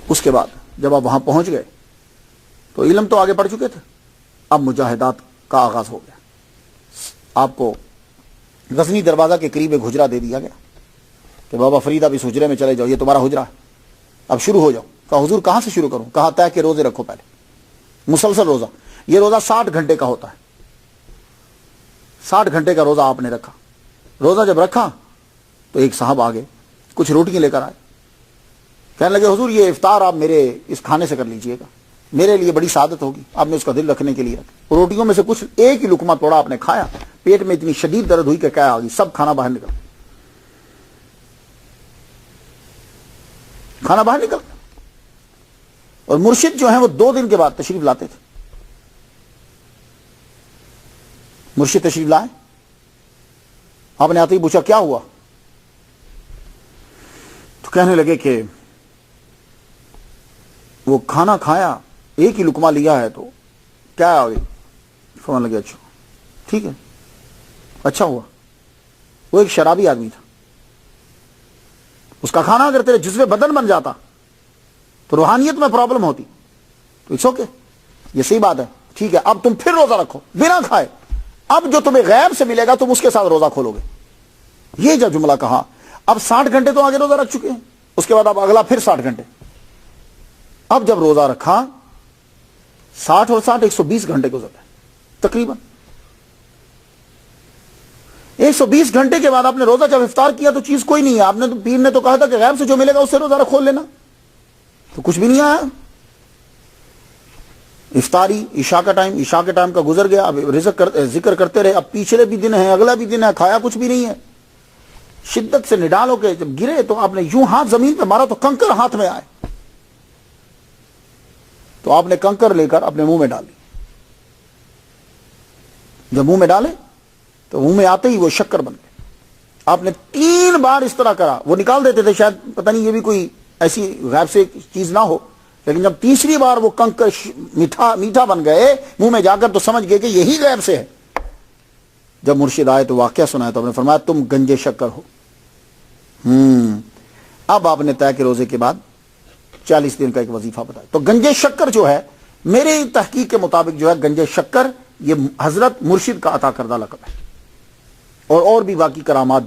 اس کے بعد جب آپ وہاں پہنچ گئے تو علم تو آگے بڑھ چکے تھے، اب مجاہدات کا آغاز ہو گیا. آپ کو غزنی دروازہ کے قریب ایک حجرہ دے دیا گیا کہ بابا فرید آپ اس حجرے میں چلے جاؤ، یہ تمہارا حجرہ ہے، اب شروع ہو جاؤ. کہا حضور کہاں سے شروع کروں؟ کہا طے کے روزے رکھو پہلے، مسلسل روزہ. یہ روزہ 60 گھنٹے کا ہوتا ہے. 60 گھنٹے کا روزہ آپ نے رکھا. روزہ جب رکھا تو ایک صاحب آگے کچھ روٹیاں لے کر آئے. کہنے لگے حضور یہ افطار آپ میرے اس کھانے سے کر لیجئے گا، میرے لیے بڑی سعادت ہوگی. آپ نے اس کا دل رکھنے کے لیے رکھا. روٹیوں میں سے کچھ ایک ہی لقمہ توڑا، آپ نے کھایا، پیٹ میں اتنی شدید درد ہوئی کہ کیا آ گئی، سب کھانا باہر نکل گیا. اور مرشد جو ہیں وہ 2 دن کے بعد تشریف لاتے تھے. مرشد تشریف لائے، آپ نے آتے ہی پوچھا کیا ہوا؟ تو کہنے لگے کہ وہ کھانا کھایا، ایک ہی لقمہ لیا ہے تو کیا آ گئی. فرمانے لگے اچھا ٹھیک ہے، اچھا ہوا. وہ ایک شرابی آدمی تھا، اس کا کھانا اگر تیرے جزو بدن بن جاتا تو روحانیت میں پرابلم ہوتی. تو اٹس اوکے، یہ صحیح بات ہے، ٹھیک ہے، اب تم پھر روزہ رکھو بنا کھائے. اب جو تمہیں غیب سے ملے گا تم اس کے ساتھ روزہ کھولو گے. یہ جو جملہ کہا، اب 60 گھنٹے تو آگے روزہ رکھ چکے ہیں، اس کے بعد اب اگلا پھر 60 گھنٹے. اب جب روزہ رکھا 60 اور 60 120 گھنٹے گزر گئے تقریباً. 120 گھنٹے کے بعد آپ نے روزہ جب افطار کیا تو چیز کوئی نہیں ہے. آپ نے تو پیر نے تو کہا تھا کہ غیب سے جو ملے گا اس سے روزہ کھول لینا، تو کچھ بھی نہیں آیا. افطاری عشاء کا ٹائم کا گزر گیا. اب ذکر کرتے رہے، اب پیچھے بھی دن ہے، اگلا بھی دن ہے، کھایا کچھ بھی نہیں ہے. شدت سے نڈال ہو کے جب گرے تو آپ نے یوں ہاتھ زمین پہ مارا تو کنکر ہاتھ میں آئے. تو آپ نے کنکر لے کر اپنے منہ میں ڈالی. جب منہ میں ڈالے تو منہ میں آتے ہی وہ شکر بن گئے. آپ نے 3 بار اس طرح کرا. وہ نکال دیتے تھے، شاید پتہ نہیں یہ بھی کوئی ایسی غیب سے چیز نہ ہو، لیکن جب تیسری بار وہ کنکر میٹھا بن گئے منہ میں جا کر تو سمجھ گئے کہ یہی غیب سے ہے. جب مرشد آئے تو واقعہ سنایا تو آپ نے فرمایا تم گنجے شکر ہو. اب آپ نے طے کے روزے کے بعد 40 دن کا ایک وظیفہ بتایا. تو گنجے شکر جو ہے، میرے تحقیق کے مطابق جو ہے گنجے شکر یہ حضرت مرشد کا عطا کردہ لقب ہے، اور بھی باقی کرامات جو ہے